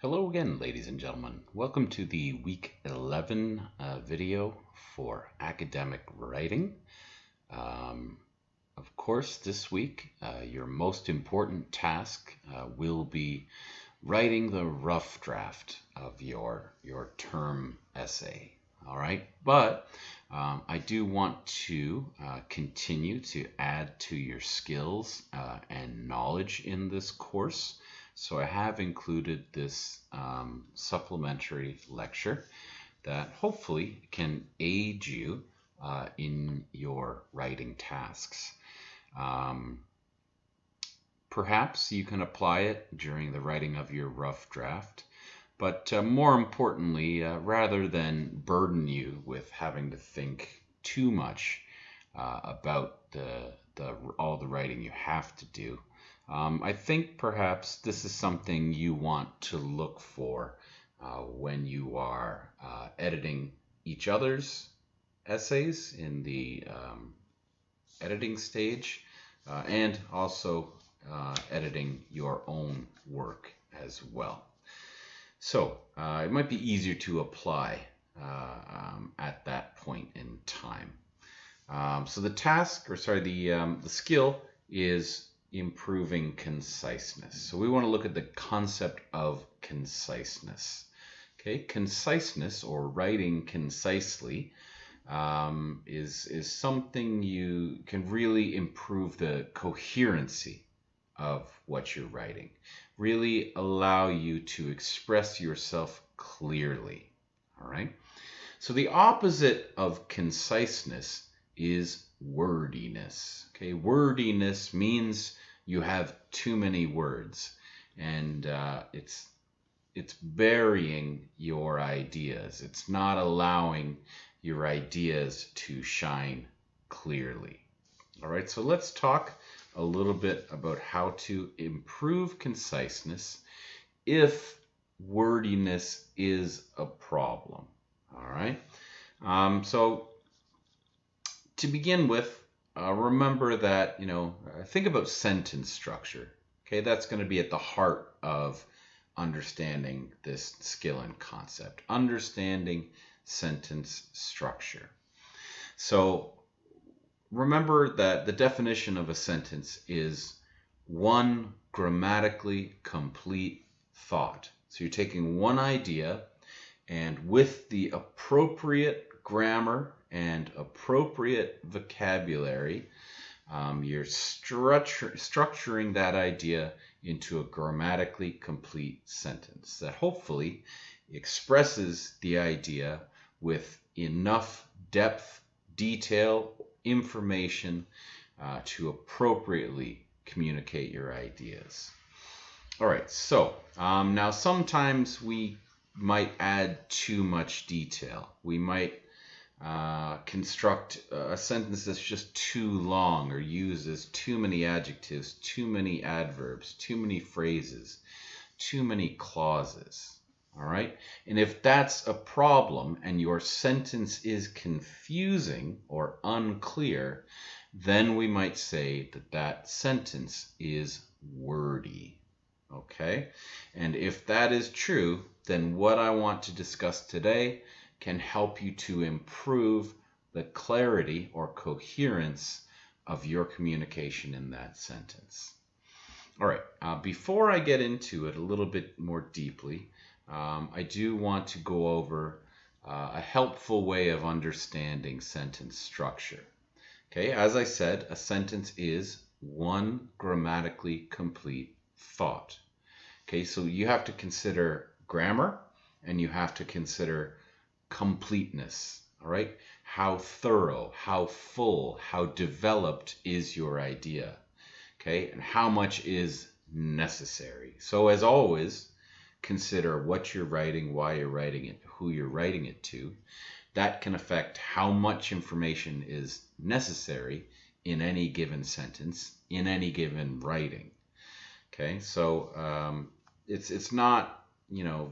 Hello again, ladies and gentlemen. Welcome to the week 11 video for academic writing. Of course, this week, your most important task will be writing the rough draft of your term essay. All right, but I do want to continue to add to your skills and knowledge in this course. So I have included this supplementary lecture that hopefully can aid you in your writing tasks. Perhaps you can apply it during the writing of your rough draft, but more importantly, rather than burden you with having to think too much about all the writing you have to do, I think perhaps this is something you want to look for when you are editing each other's essays in the editing stage and also editing your own work as well. So it might be easier to apply at that point in time. So the skill is improving conciseness. So we want to look at the concept of conciseness. Okay, conciseness, or writing concisely, is something you can really improve the coherency of what you're writing, really allow you to express yourself clearly. All right. So the opposite of conciseness is wordiness. Okay, wordiness means you have too many words, and it's burying your ideas. It's not allowing your ideas to shine clearly. All right, so let's talk a little bit about how to improve conciseness if wordiness is a problem. All right, so to begin with, remember that, think about sentence structure. Okay, that's going to be at the heart of understanding this skill and concept, understanding sentence structure. So remember that the definition of a sentence is one grammatically complete thought. So you're taking one idea, and with the appropriate grammar and appropriate vocabulary, you're structuring that idea into a grammatically complete sentence that hopefully expresses the idea with enough depth, detail, information to appropriately communicate your ideas. All right, so now sometimes we might add too much detail. We might construct a sentence that's just too long, or uses too many adjectives, too many adverbs, too many phrases, too many clauses. All right, and if that's a problem and your sentence is confusing or unclear, then we might say that sentence is wordy. Okay, and if that is true, then what I want to discuss today can help you to improve the clarity or coherence of your communication in that sentence. All right, before I get into it a little bit more deeply, I do want to go over a helpful way of understanding sentence structure. Okay, as I said, a sentence is one grammatically complete thought. Okay, so you have to consider grammar, and you have to consider completeness. All right, how thorough, how full, how developed is your idea? Okay, and how much is necessary? So as always, consider what you're writing, why you're writing it, who you're writing it to. That can affect how much information is necessary in any given sentence, in any given writing. Okay, so it's not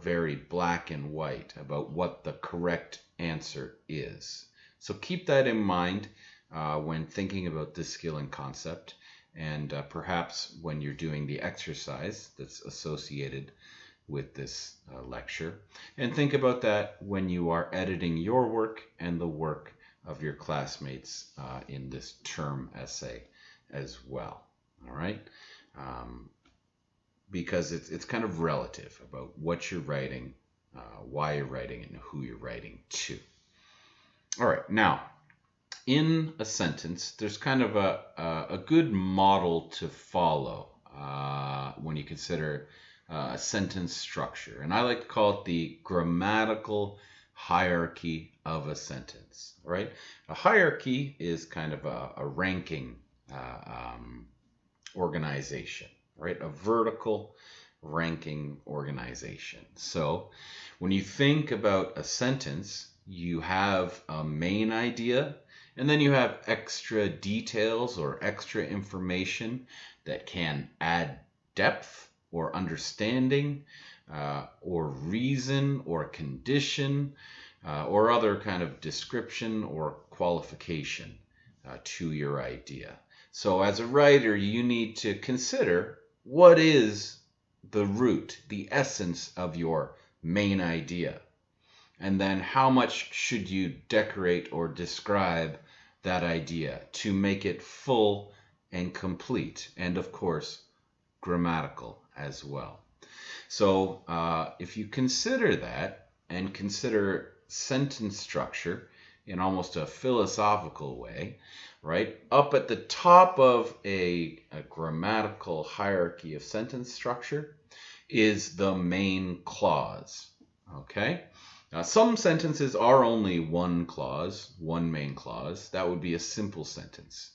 very black and white about what the correct answer is. So keep that in mind when thinking about this skill and concept, and perhaps when you're doing the exercise that's associated with this lecture. And think about that when you are editing your work and the work of your classmates in this term essay as well. All right? Because it's kind of relative about what you're writing, why you're writing, and who you're writing to. All right, now, in a sentence, there's kind of a good model to follow when you consider a sentence structure. And I like to call it the grammatical hierarchy of a sentence, right? A hierarchy is kind of a ranking organization, right? A vertical ranking organization. So when you think about a sentence, you have a main idea, and then you have extra details or extra information that can add depth or understanding or reason or condition or other kind of description or qualification to your idea. So as a writer, you need to consider what is the root, the essence of your main idea. And then how much should you decorate or describe that idea to make it full and complete, and of course, grammatical as well. So if you consider that and consider sentence structure in almost a philosophical way, right? Up at the top of a grammatical hierarchy of sentence structure is the main clause, okay? Now, some sentences are only one clause, one main clause. That would be a simple sentence.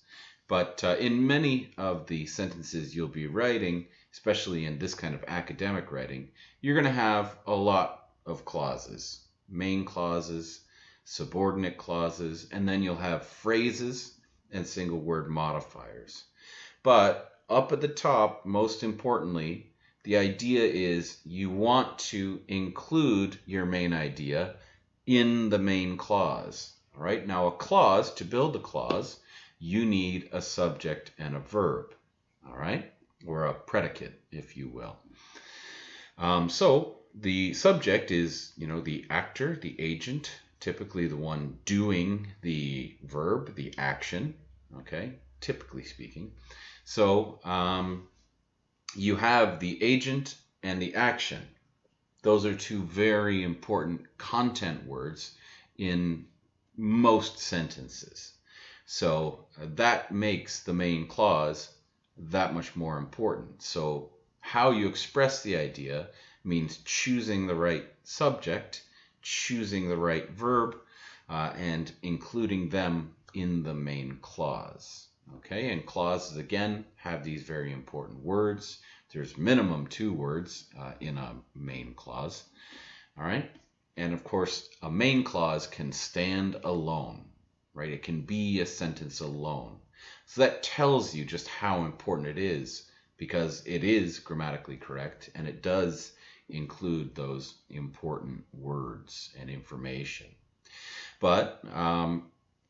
But in many of the sentences you'll be writing, especially in this kind of academic writing, you're going to have a lot of clauses, main clauses, subordinate clauses, and then you'll have phrases and single word modifiers. But up at the top, most importantly, the idea is you want to include your main idea in the main clause. All right? Now, a clause, to build a clause, you need a subject and a verb. All right? Or a predicate, if you will. So the subject is, the actor, the agent, typically the one doing the verb, the action, okay, typically speaking. So you have the agent and the action. Those are two very important content words in most sentences. So that makes the main clause that much more important. So how you express the idea means choosing the right subject, choosing the right verb, and including them in the main clause. Okay, and clauses, again, have these very important words. There's minimum 2 words in a main clause. All right, and of course, a main clause can stand alone, right? It can be a sentence alone. So that tells you just how important it is, because it is grammatically correct and it does include those important words and information. But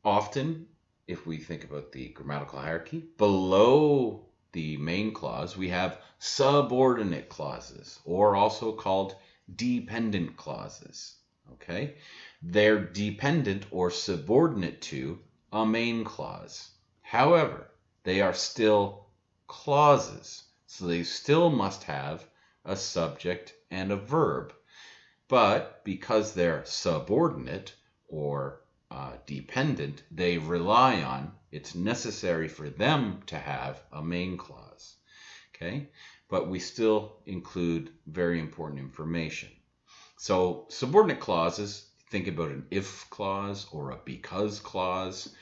often, if we think about the grammatical hierarchy, below the main clause, we have subordinate clauses, or also called dependent clauses. Okay? They're dependent or subordinate to a main clause. However, they are still clauses, so they still must have a subject and a verb. But because they're subordinate or dependent, they rely on, it's necessary for them to have a main clause. Okay? But we still include very important information. So subordinate clauses, think about an if clause or a because clause.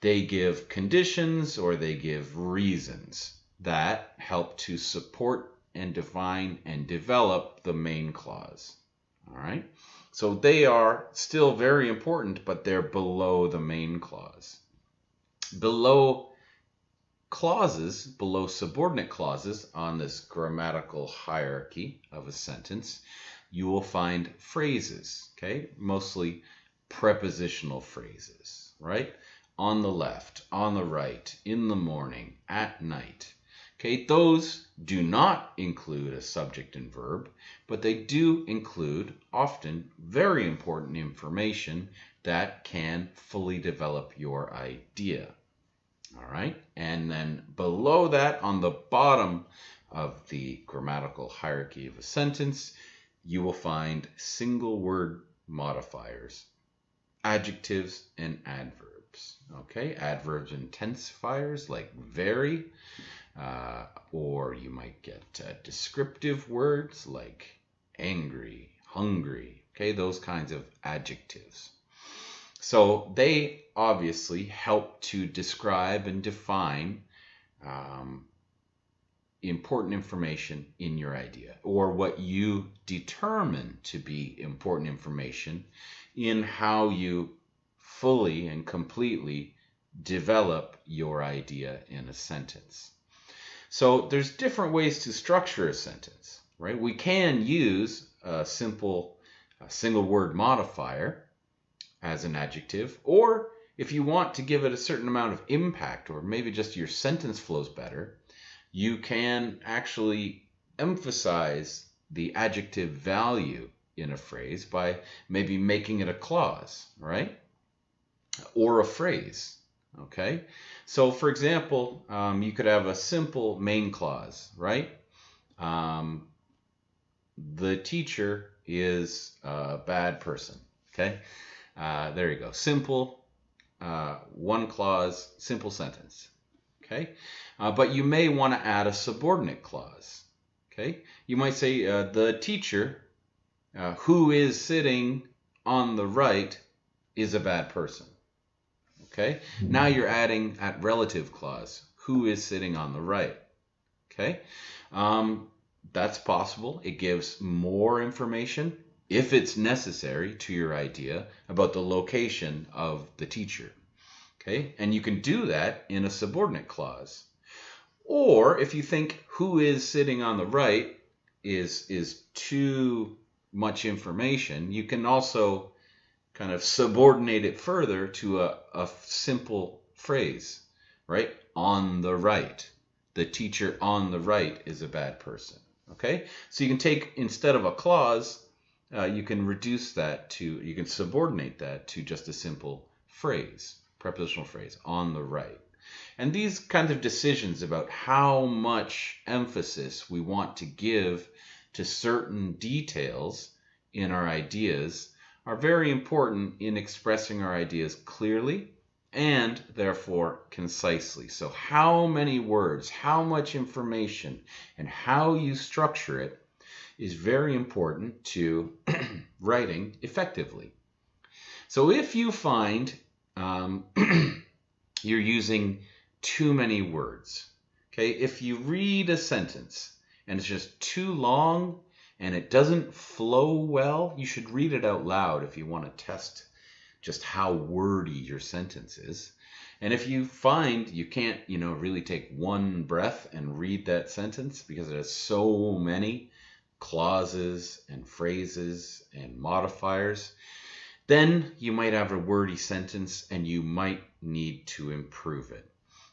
They give conditions or they give reasons that help to support and define and develop the main clause. All right? So they are still very important, but they're below the main clause. Below clauses, below subordinate clauses on this grammatical hierarchy of a sentence, you will find phrases, okay? Mostly prepositional phrases, right? On the left, on the right, in the morning, at night. Okay, those do not include a subject and verb, but they do include often very important information that can fully develop your idea. All right, and then below that, on the bottom of the grammatical hierarchy of a sentence, you will find single word modifiers, adjectives, and adverbs. Okay, adverbs and intensifiers like very, or you might get descriptive words like angry, hungry, okay, those kinds of adjectives. So they obviously help to describe and define important information in your idea, or what you determine to be important information in how you fully and completely develop your idea in a sentence. So there's different ways to structure a sentence, right? We can use a simple single word modifier as an adjective, or if you want to give it a certain amount of impact, or maybe just your sentence flows better, you can actually emphasize the adjective value in a phrase by maybe making it a clause, right? Or a phrase, okay? So for example, you could have a simple main clause, right? The teacher is a bad person, okay? There you go. Simple, one clause, simple sentence, okay? But you may want to add a subordinate clause, okay? You might say the teacher who is sitting on the right is a bad person, okay? Now you're adding at relative clause, who is sitting on the right, okay? That's possible. It gives more information, if it's necessary, to your idea about the location of the teacher. Okay, and you can do that in a subordinate clause. Or if you think who is sitting on the right is too much information, you can also kind of subordinate it further to a simple phrase, right? On the right. The teacher on the right is a bad person. Okay, so you can take, instead of a clause, you can reduce that to, you can subordinate that to just a simple phrase, prepositional phrase, on the right. And these kinds of decisions about how much emphasis we want to give to certain details in our ideas are very important in expressing our ideas clearly and therefore concisely. So how many words, how much information, and how you structure it is very important to writing effectively. So if you find you're using too many words, okay, if you read a sentence and it's just too long and it doesn't flow well, you should read it out loud if you want to test just how wordy your sentence is. And if you find you can't, really take one breath and read that sentence because it has so many clauses and phrases and modifiers, then you might have a wordy sentence and you might need to improve it.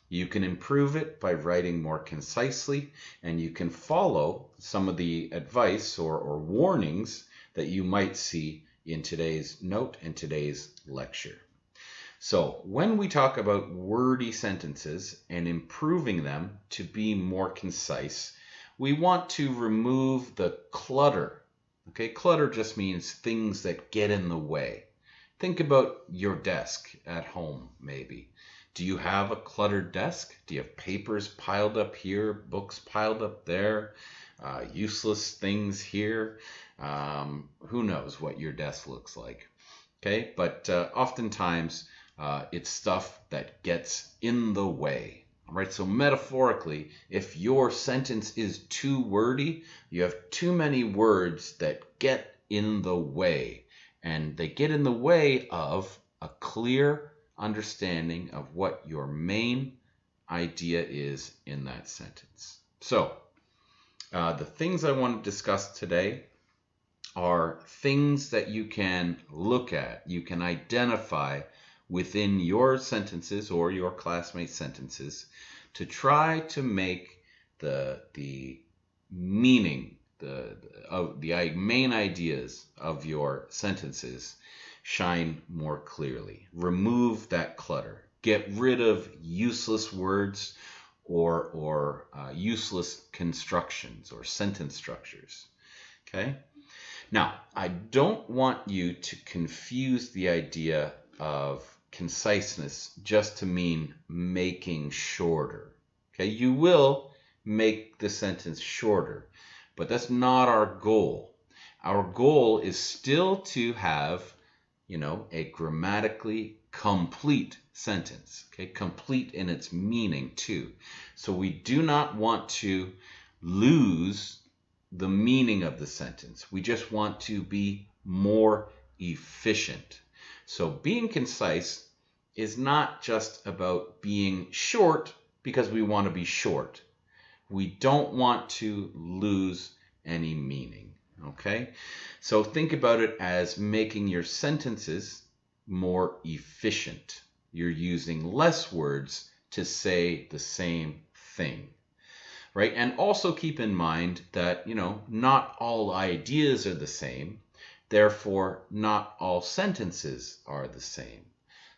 You can improve it by writing more concisely, and you can follow some of the advice or warnings that you might see in today's note and today's lecture. So when we talk about wordy sentences and improving them to be more concise, we want to remove the clutter. Okay, clutter just means things that get in the way. Think about your desk at home, maybe. Do you have a cluttered desk? Do you have papers piled up here, books piled up there, useless things here? Who knows what your desk looks like? Okay, but oftentimes it's stuff that gets in the way. All right, so metaphorically, if your sentence is too wordy, you have too many words that get in the way, and they get in the way of a clear understanding of what your main idea is in that sentence. So, the things I want to discuss today are things that you can look at, you can identify within your sentences or your classmates' sentences to try to make the meaning, the main ideas of your sentences shine more clearly. Remove that clutter. Get rid of useless words or useless constructions or sentence structures. Okay? Now, I don't want you to confuse the idea of conciseness just to mean making shorter. Okay? You will make the sentence shorter, but that's not our goal. Our goal is still to have, a grammatically complete sentence, okay? Complete in its meaning too. So we do not want to lose the meaning of the sentence. We just want to be more efficient. So being concise is not just about being short because we want to be short. We don't want to lose any meaning, okay? So think about it as making your sentences more efficient. You're using less words to say the same thing, right? And also keep in mind that, not all ideas are the same. Therefore, not all sentences are the same.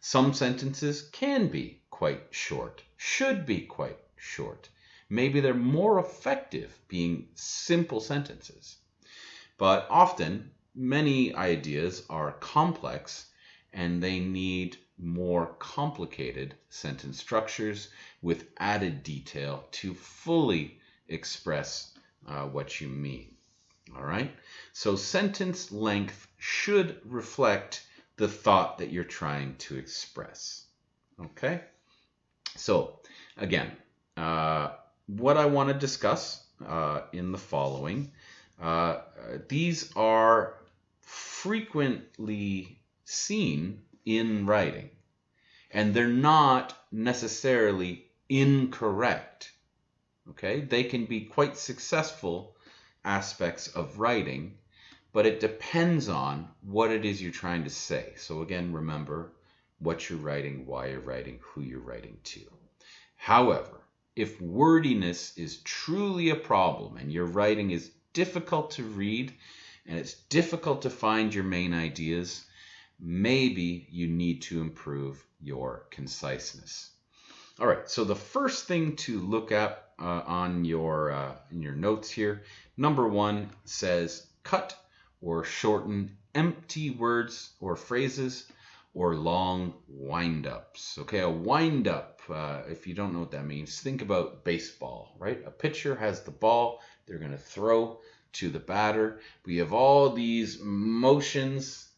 Some sentences can be quite short, should be quite short. Maybe they're more effective being simple sentences. But often, many ideas are complex and they need more complicated sentence structures with added detail to fully express what you mean. All right? So sentence length should reflect the thought that you're trying to express. Okay? So, again, what I want to discuss in the following, these are frequently seen in writing, and they're not necessarily incorrect. Okay? They can be quite successful aspects of writing, but it depends on what it is you're trying to say. So again, remember what you're writing, why you're writing, who you're writing to. However, if wordiness is truly a problem and your writing is difficult to read and it's difficult to find your main ideas, maybe you need to improve your conciseness. All right, so the first thing to look at on your in your notes here, number 1 says cut or shorten empty words or phrases or long wind-ups. Okay, a wind-up, if you don't know what that means, think about baseball, right? A pitcher has the ball, they're going to throw to the batter. We have all these motions,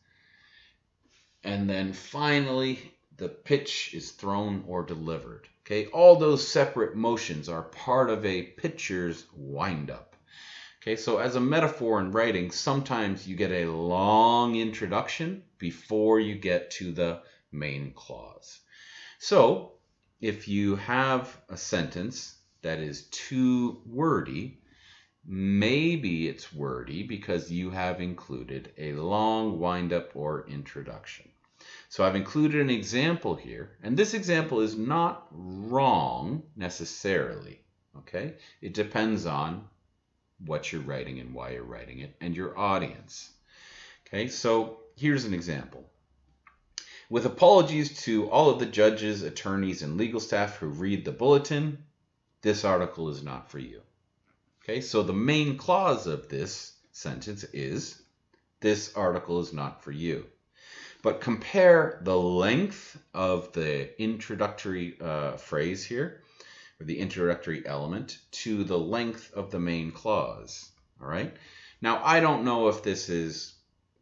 and then finally the pitch is thrown or delivered. Okay, all those separate motions are part of a pitcher's wind-up. Okay, so as a metaphor in writing, sometimes you get a long introduction before you get to the main clause. So if you have a sentence that is too wordy, maybe it's wordy because you have included a long wind-up or introduction. So I've included an example here, and this example is not wrong necessarily, okay? It depends on what you're writing and why you're writing it and your audience. Okay, so here's an example. With apologies to all of the judges, attorneys, and legal staff who read the bulletin, this article is not for you. Okay, so the main clause of this sentence is, this article is not for you. But compare the length of the introductory phrase here, or the introductory element, to the length of the main clause. All right. Now, I don't know if this is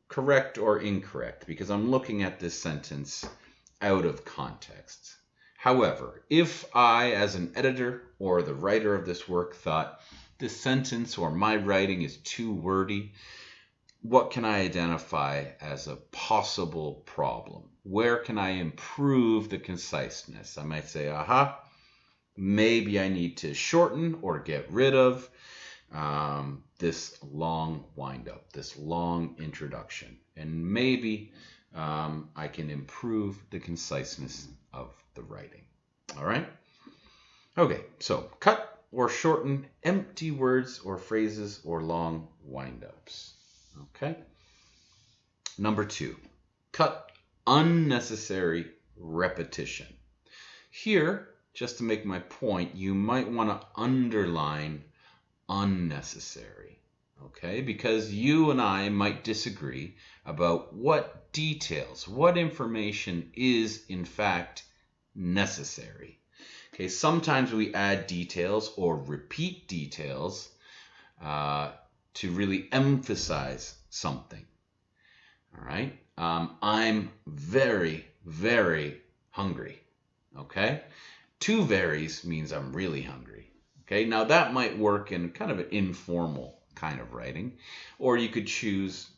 correct or incorrect because I'm looking at this sentence out of context. However, if I, as an editor or the writer of this work, thought this sentence or my writing is too wordy, what can I identify as a possible problem? Where can I improve the conciseness? I might say, maybe I need to shorten or get rid of this long wind-up, this long introduction. And maybe I can improve the conciseness of the writing. All right? Okay, so cut or shorten empty words or phrases or long wind-ups. Okay? Number 2, cut unnecessary repetition. Here, just to make my point, you might want to underline unnecessary. Okay? Because you and I might disagree about what details, what information is in fact necessary. Okay, sometimes we add details or repeat details to really emphasize something. All right, I'm very, very hungry. Okay, 2 verys means I'm really hungry. Okay, now that might work in kind of an informal kind of writing, or you could choose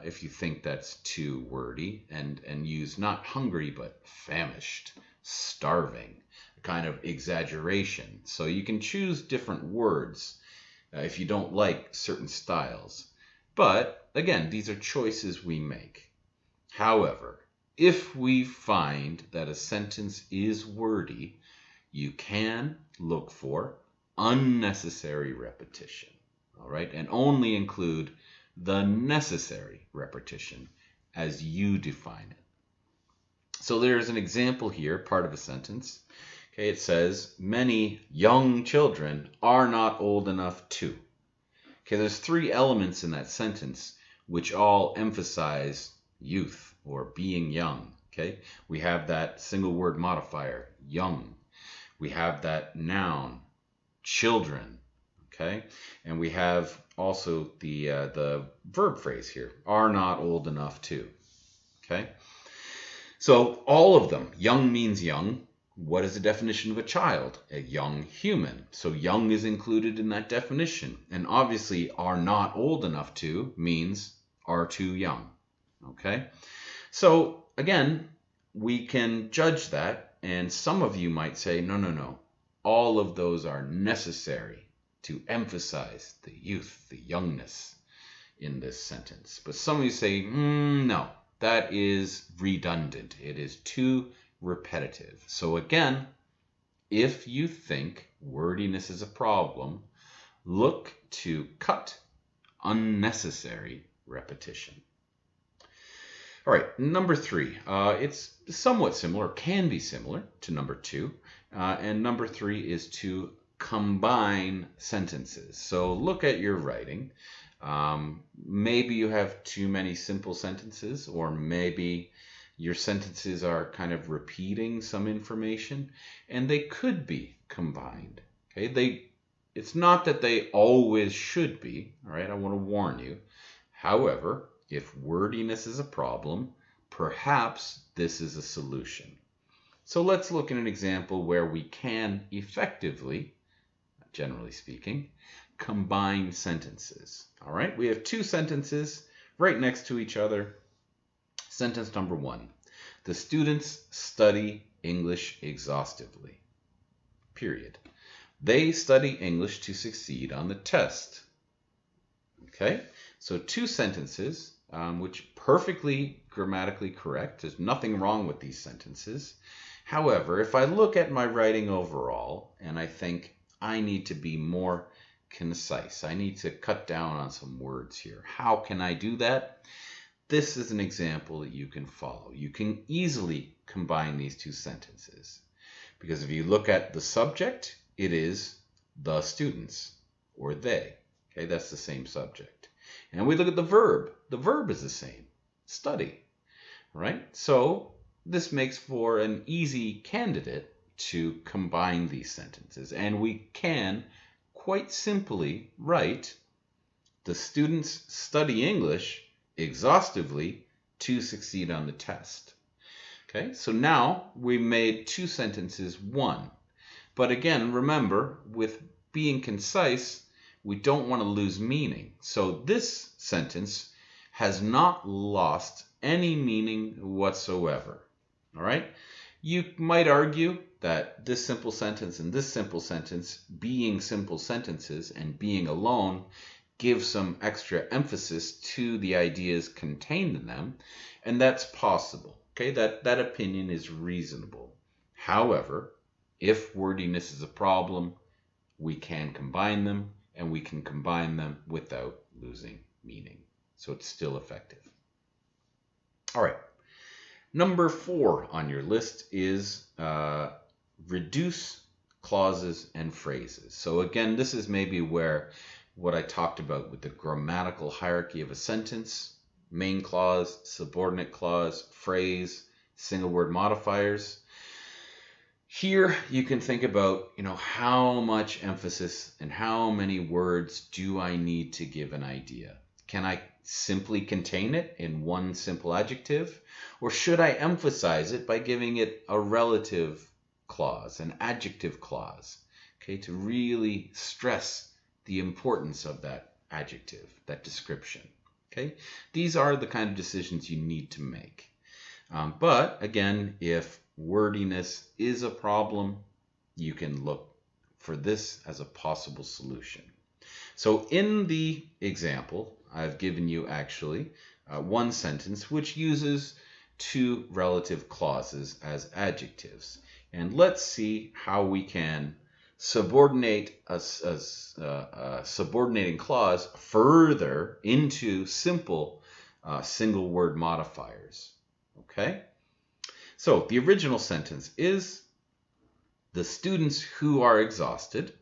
if you think that's too wordy and use not hungry but famished, starving, kind of exaggeration. So you can choose different words if you don't like certain styles. But again, these are choices we make. However, if we find that a sentence is wordy, you can look for unnecessary repetition. All right, and only include the necessary repetition as you define it. So there's an example here, part of a sentence. Okay, it says, many young children are not old enough to. Okay, there's 3 elements in that sentence which all emphasize youth or being young. Okay, we have that single word modifier, young. We have that noun, children. Okay, and we have also the verb phrase here, are not old enough to. Okay, so all of them, young means young. What is the definition of a child? A young human. So young is included in that definition. And obviously are not old enough to means are too young. Okay? So again, we can judge that. And some of you might say, no. All of those are necessary to emphasize the youth, the youngness in this sentence. But some of you say, no, that is redundant. It is too repetitive. So again, if you think wordiness is a problem, look to cut unnecessary repetition. All right, number 3. It's somewhat similar, can be similar to number 2. And number 3 is to combine sentences. So look at your writing. Maybe you have too many simple sentences, or maybe your sentences are kind of repeating some information, and they could be combined. Okay, it's not that they always should be. All right, I want to warn you. However, if wordiness is a problem, perhaps this is a solution. So let's look at an example where we can effectively, generally speaking, combine sentences. All right, we have 2 sentences right next to each other. Sentence number 1, the students study English exhaustively. Period. They study English to succeed on the test. Okay, so 2 sentences, which perfectly grammatically correct. There's nothing wrong with these sentences. However, if I look at my writing overall and I think I need to be more concise, I need to cut down on some words here. How can I do that? This is an example that you can follow. You can easily combine these 2 sentences. Because if you look at the subject, it is the students, or they. Okay, that's the same subject. And we look at the verb. The verb is the same, study. Right? So this makes for an easy candidate to combine these sentences. And we can quite simply write, the students study English exhaustively to succeed on the test. Okay, so now we made 2 sentences one. But again, remember, with being concise, we don't want to lose meaning. So this sentence has not lost any meaning whatsoever. All right? You might argue that this simple sentence and this simple sentence, being simple sentences and being alone, give some extra emphasis to the ideas contained in them, and that's possible. Okay, that opinion is reasonable. However, if wordiness is a problem, we can combine them, and we can combine them without losing meaning. So it's still effective. All right. Number 4 on your list is reduce clauses and phrases. So again, this is maybe where what I talked about with the grammatical hierarchy of a sentence, main clause, subordinate clause, phrase, single word modifiers. Here you can think about, how much emphasis and how many words do I need to give an idea? Can I simply contain it in one simple adjective? Or should I emphasize it by giving it a relative clause, an adjective clause, okay, to really stress the importance of that adjective, that description, okay? These are the kind of decisions you need to make. But again, if wordiness is a problem, you can look for this as a possible solution. So in the example, I've given you actually one sentence which uses 2 relative clauses as adjectives. And let's see how we can subordinate a subordinating clause further into simple single word modifiers. Okay? So the original sentence is, the students who are exhausted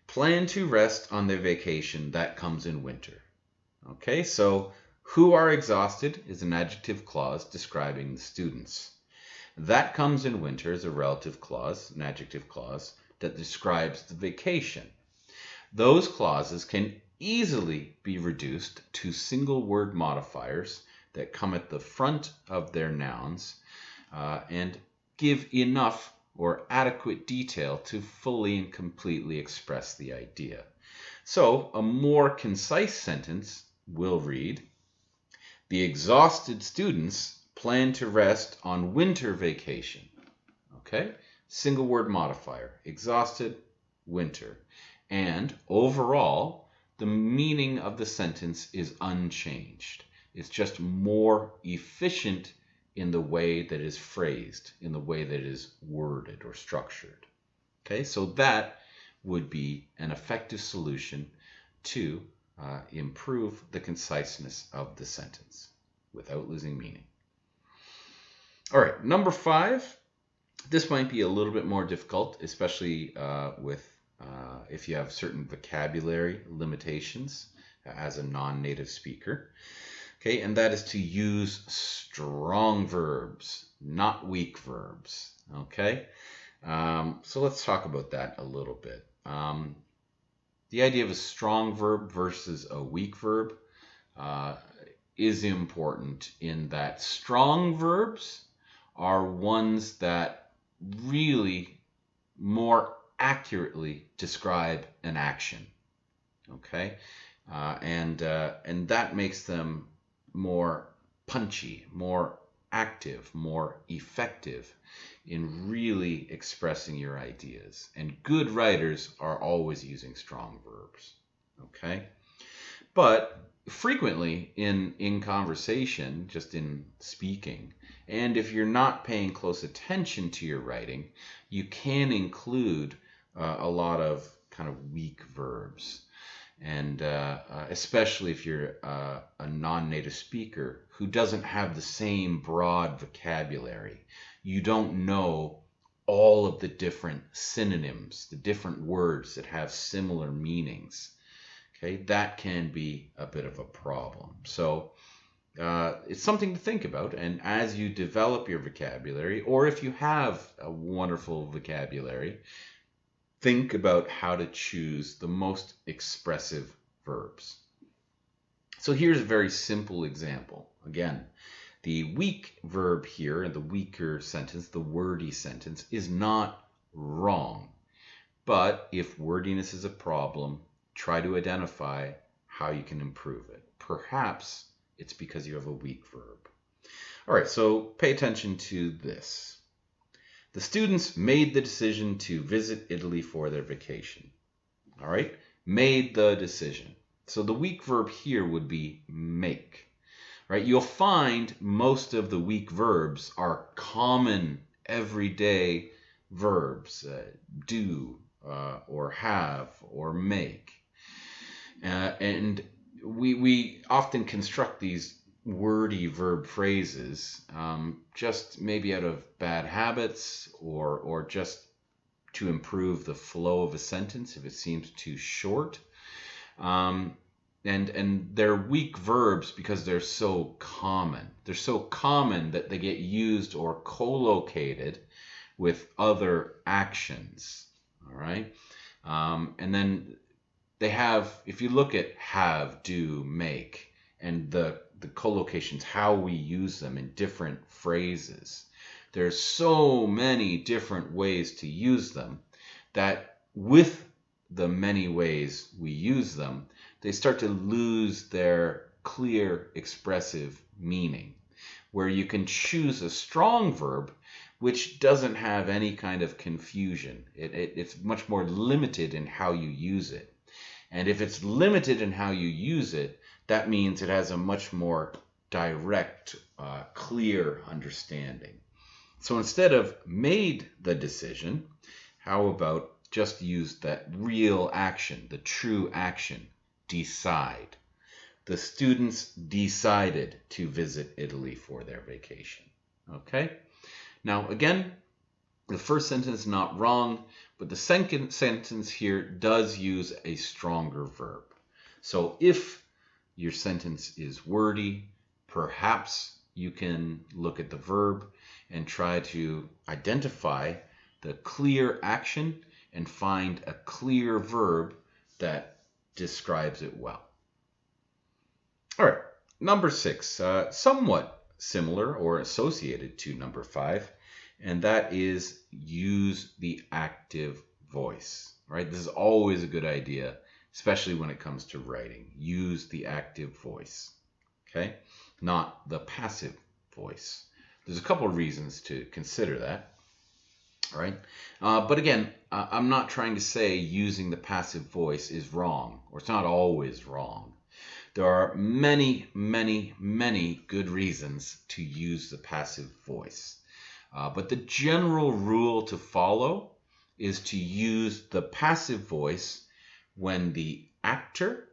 plan to rest on their vacation that comes in winter. Okay, so who are exhausted is an adjective clause describing the students. That comes in winter is a relative clause, an adjective clause that describes the vacation. Those clauses can easily be reduced to single word modifiers that come at the front of their nouns and give enough or adequate detail to fully and completely express the idea. So a more concise sentence will read, the exhausted students plan to rest on winter vacation. Okay? Single word modifier, exhausted, winter. And overall, the meaning of the sentence is unchanged. It's just more efficient in the way that is phrased, in the way that is worded or structured. Okay, so that would be an effective solution to improve the conciseness of the sentence without losing meaning. All right, number 5. This might be a little bit more difficult, especially with if you have certain vocabulary limitations as a non-native speaker. Okay, and that is to use strong verbs, not weak verbs. Okay, so let's talk about that a little bit. The idea of a strong verb versus a weak verb is important in that strong verbs are ones that really more accurately describe an action. Okay, and that makes them more punchy, more active, more effective in really expressing your ideas. And good writers are always using strong verbs. Okay, but frequently in conversation, just in speaking, and if you're not paying close attention to your writing, you can include a lot of kind of weak verbs. And especially if you're a non-native speaker who doesn't have the same broad vocabulary, you don't know all of the different synonyms, the different words that have similar meanings. Okay, that can be a bit of a problem. So it's something to think about. And as you develop your vocabulary, or if you have a wonderful vocabulary, think about how to choose the most expressive verbs. So here's a very simple example. Again, the weak verb here in the weaker sentence, the wordy sentence, is not wrong. But if wordiness is a problem, try to identify how you can improve it. Perhaps it's because you have a weak verb. All right, so pay attention to this. The students made the decision to visit Italy for their vacation. All right, made the decision. So the weak verb here would be make. Right? You'll find most of the weak verbs are common everyday verbs. Do, or have or make. And we often construct these wordy verb phrases just maybe out of bad habits or just to improve the flow of a sentence if it seems too short. And they're weak verbs because they're so common. They're so common that they get used or co-located with other actions. All right. And then they have, if you look at have, do, make, and the collocations, how we use them in different phrases, there's so many different ways to use them that with the many ways we use them, they start to lose their clear expressive meaning, where you can choose a strong verb which doesn't have any kind of confusion. It's much more limited in how you use it. And if it's limited in how you use it, that means it has a much more direct, clear understanding. So instead of made the decision, how about just use that real action, the true action, decide. The students decided to visit Italy for their vacation. Okay? Now, again, the first sentence is not wrong, but the second sentence here does use a stronger verb. So if your sentence is wordy, perhaps you can look at the verb and try to identify the clear action and find a clear verb that describes it well. All right, number 6, somewhat similar or associated to number 5, and that is use the active voice, right? This is always a good idea, especially when it comes to writing. Use the active voice, okay? Not the passive voice. There's a couple of reasons to consider that, all right? But again, I'm not trying to say using the passive voice is wrong, or it's not always wrong. There are many, many, many good reasons to use the passive voice. But the general rule to follow is to use the passive voice when the actor,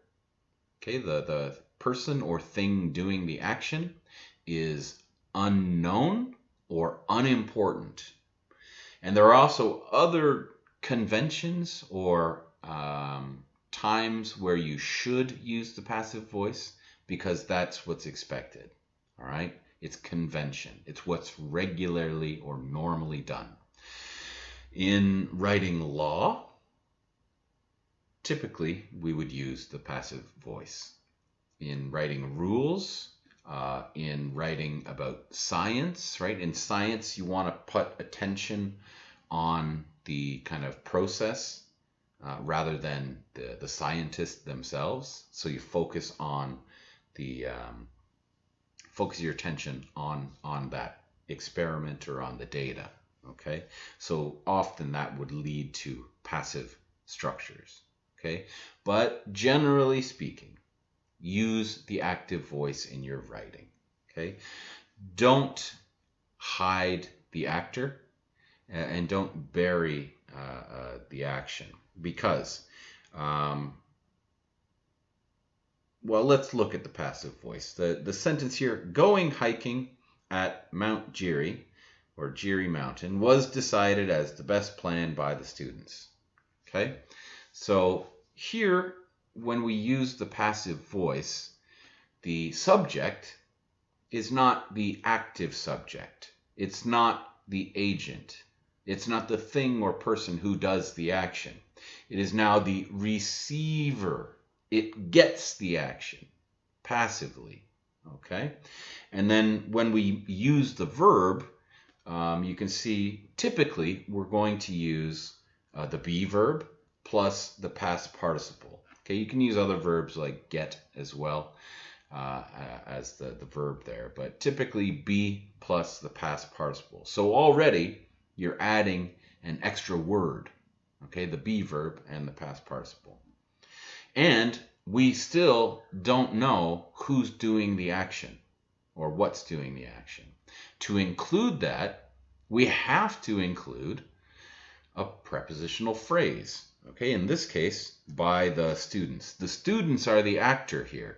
okay, the person or thing doing the action, is unknown or unimportant. And there are also other conventions or times where you should use the passive voice because that's what's expected. All right? It's convention. It's what's regularly or normally done. In writing law, typically we would use the passive voice. In writing rules, in writing about science, right? In science, you want to put attention on the kind of process rather than the scientists themselves. So you focus on focus your attention on that experiment or on the data. Okay, so often that would lead to passive structures. Okay, but generally speaking, use the active voice in your writing. Okay, don't hide the actor and don't bury the action because, well, let's look at the passive voice. The sentence here, going hiking at Mount Geary, or Geary Mountain, was decided as the best plan by the students. Okay, so here, when we use the passive voice, the subject is not the active subject. It's not the agent. It's not the thing or person who does the action. It is now the receiver. It gets the action passively. Okay, and then when we use the verb, you can see typically we're going to use the be verb plus the past participle. Okay, you can use other verbs like get as well as the verb there, but typically be plus the past participle. So already you're adding an extra word, okay, the be verb and the past participle. And we still don't know who's doing the action or what's doing the action. To include that, we have to include a prepositional phrase. Okay, in this case, by the students. The students are the actor here,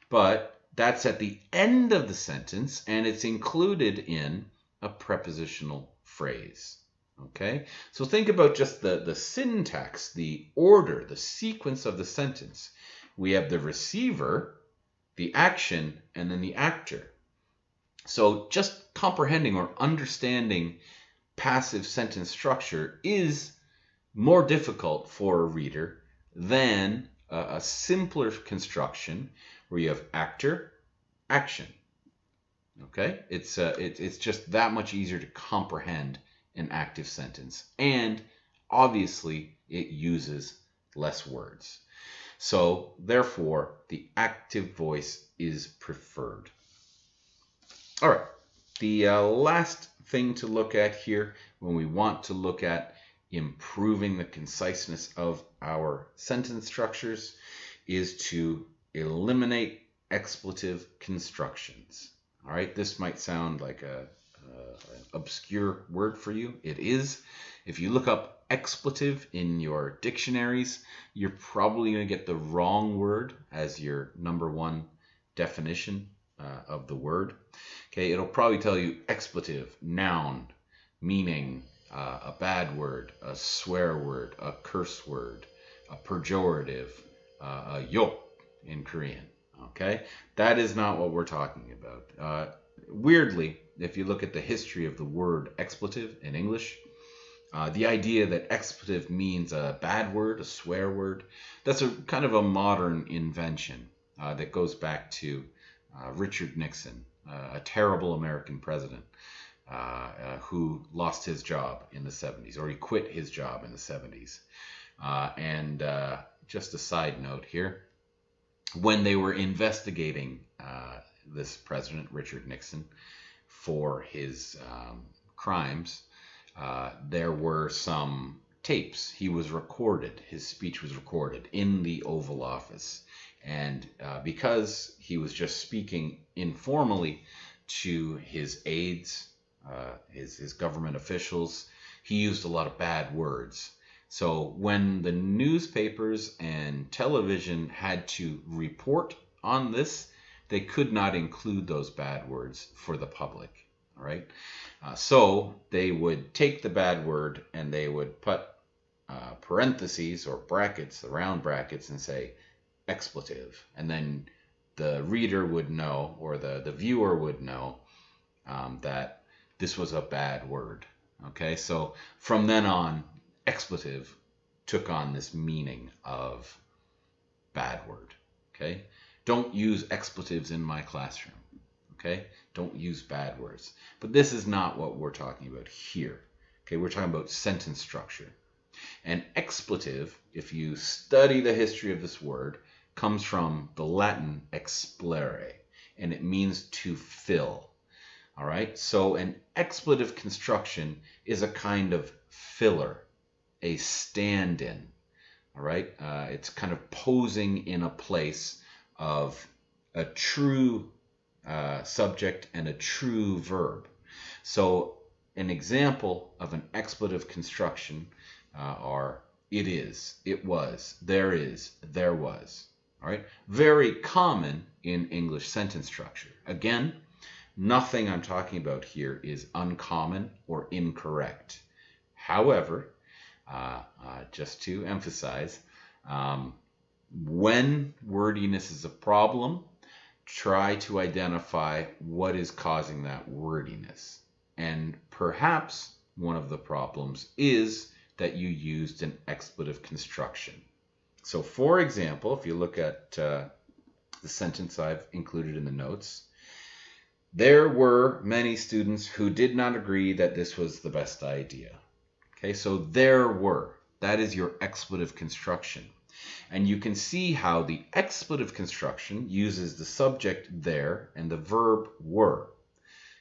but that's at the end of the sentence, and it's included in a prepositional phrase. Okay, so think about just the syntax, the order, the sequence of the sentence. We have the receiver, the action, and then the actor. So just comprehending or understanding passive sentence structure is more difficult for a reader than a simpler construction where you have actor, action. Okay, it's just that much easier to comprehend an active sentence, and obviously it uses less words. So therefore, the active voice is preferred. All right, the last thing to look at here when we want to look at improving the conciseness of our sentence structures is to eliminate expletive constructions. All right, this might sound like an obscure word for you. It is. If you look up expletive in your dictionaries, you're probably going to get the wrong word as your number one definition of the word. Okay, it'll probably tell you expletive, noun, meaning a bad word, a swear word, a curse word, a pejorative, a yok in Korean. Okay, that is not what we're talking about. Weirdly, if you look at the history of the word expletive in English, the idea that expletive means a bad word, a swear word, that's a kind of a modern invention that goes back to Richard Nixon, a terrible American president who lost his job in the 70s, or he quit his job in the 70s. And just a side note here, when they were investigating this president, Richard Nixon, for his crimes, there were some tapes. He was recorded. His speech was recorded in the Oval Office. And because he was just speaking informally to his aides, his government officials, he used a lot of bad words. So when the newspapers and television had to report on this, they could not include those bad words for the public. All right. So they would take the bad word and they would put parentheses or brackets, the round brackets, and say expletive. And then the reader would know, or the viewer would know, that this was a bad word. Okay. So from then on, expletive took on this meaning of bad word. Okay. Don't use expletives in my classroom. Okay. Don't use bad words. But this is not what we're talking about here. Okay. We're talking about sentence structure. And expletive, if you study the history of this word, comes from the Latin explere, and it means to fill. All right. So an expletive construction is a kind of filler, a stand-in. All right. It's kind of posing in a place of a true subject and a true verb. So an example of an expletive construction are it is, it was, there is, there was. All right. Very common in English sentence structure. Again, nothing I'm talking about here is uncommon or incorrect. However, just to emphasize, when wordiness is a problem, try to identify what is causing that wordiness. And perhaps one of the problems is that you used an expletive construction. So for example, if you look at the sentence I've included in the notes, there were many students who did not agree that this was the best idea. Okay, so there were. That is your expletive construction. And you can see how the expletive construction uses the subject there and the verb were,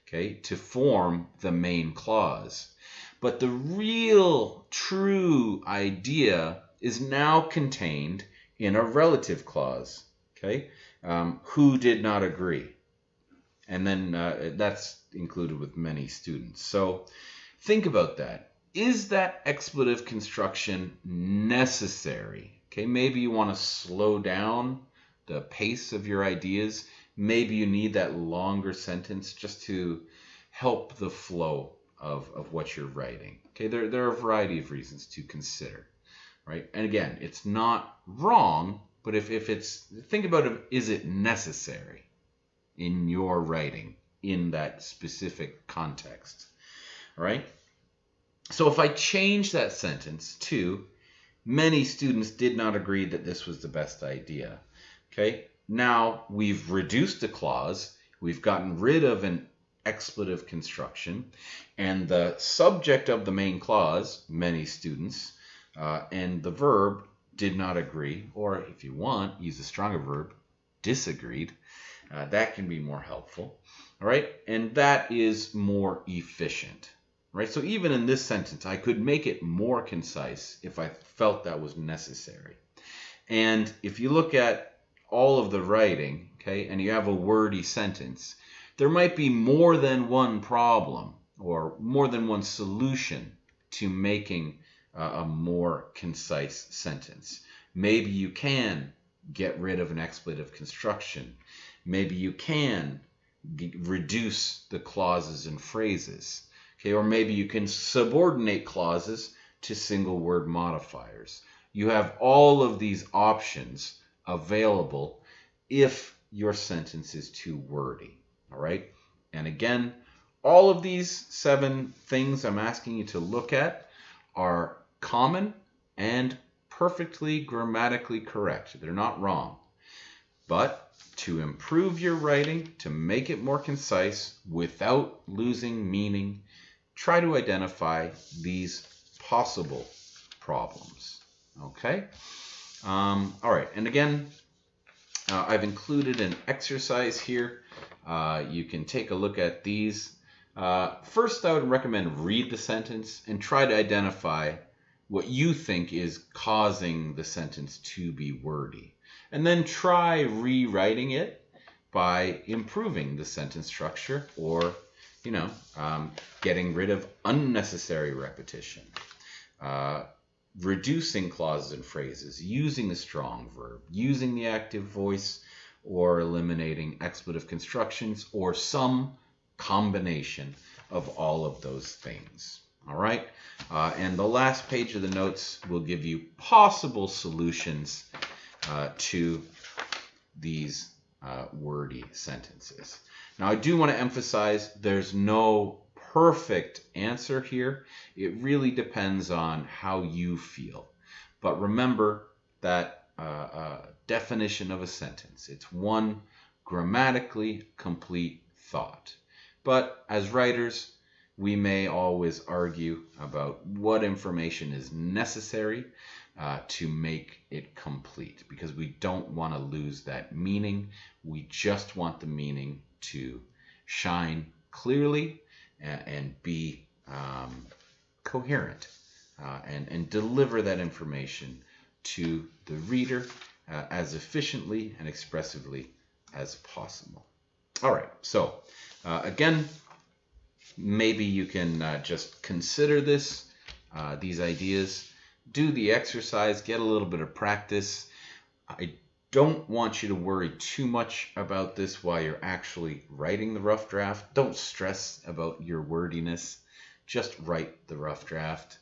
okay, to form the main clause. But the real true idea is now contained in a relative clause, okay? Who did not agree? And then that's included with many students. So think about that. Is that expletive construction necessary? Okay, maybe you want to slow down the pace of your ideas. Maybe you need that longer sentence just to help the flow of what you're writing. Okay, there are a variety of reasons to consider, right? And again, it's not wrong, but if it's, think about it, is it necessary in your writing in that specific context, right? So if I change that sentence to, many students did not agree that this was the best idea. Okay, now we've reduced the clause, we've gotten rid of an expletive construction, and the subject of the main clause, many students, and the verb did not agree, or if you want, use a stronger verb, disagreed. That can be more helpful. All right, and that is more efficient. Right, so even in this sentence, I could make it more concise if I felt that was necessary. And if you look at all of the writing, okay, and you have a wordy sentence, there might be more than one problem or more than one solution to making a more concise sentence. Maybe you can get rid of an expletive construction. Maybe you can reduce the clauses and phrases. Okay, or maybe you can subordinate clauses to single word modifiers. You have all of these options available if your sentence is too wordy. All right, and again, all of these 7 things I'm asking you to look at are common and perfectly grammatically correct. They're not wrong. But to improve your writing, to make it more concise without losing meaning, try to identify these possible problems. Okay? All right. And again, I've included an exercise here. You can take a look at these. First, I would recommend read the sentence and try to identify what you think is causing the sentence to be wordy. And then try rewriting it by improving the sentence structure or getting rid of unnecessary repetition, reducing clauses and phrases, using the strong verb, using the active voice, or eliminating expletive constructions, or some combination of all of those things. All right? And the last page of the notes will give you possible solutions to these wordy sentences. Now, I do want to emphasize there's no perfect answer here. It really depends on how you feel. But remember that definition of a sentence. It's one grammatically complete thought. But as writers, we may always argue about what information is necessary to make it complete, because we don't want to lose that meaning. We just want the meaning to shine clearly and be coherent and deliver that information to the reader as efficiently and expressively as possible. All right, so again, maybe you can just consider these ideas, do the exercise, get a little bit of practice. I don't want you to worry too much about this while you're actually writing the rough draft. Don't stress about your wordiness. Just write the rough draft.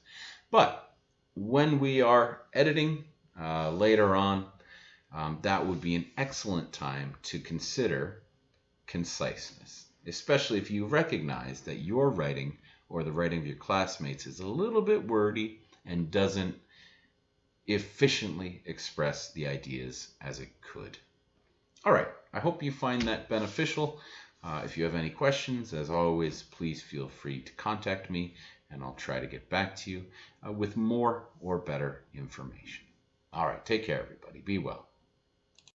But when we are editing later on, that would be an excellent time to consider conciseness, especially if you recognize that your writing or the writing of your classmates is a little bit wordy and doesn't efficiently express the ideas as it could. All right, I hope you find that beneficial. If you have any questions, as always, please feel free to contact me and I'll try to get back to you with more or better information. All right, take care, everybody. Be well.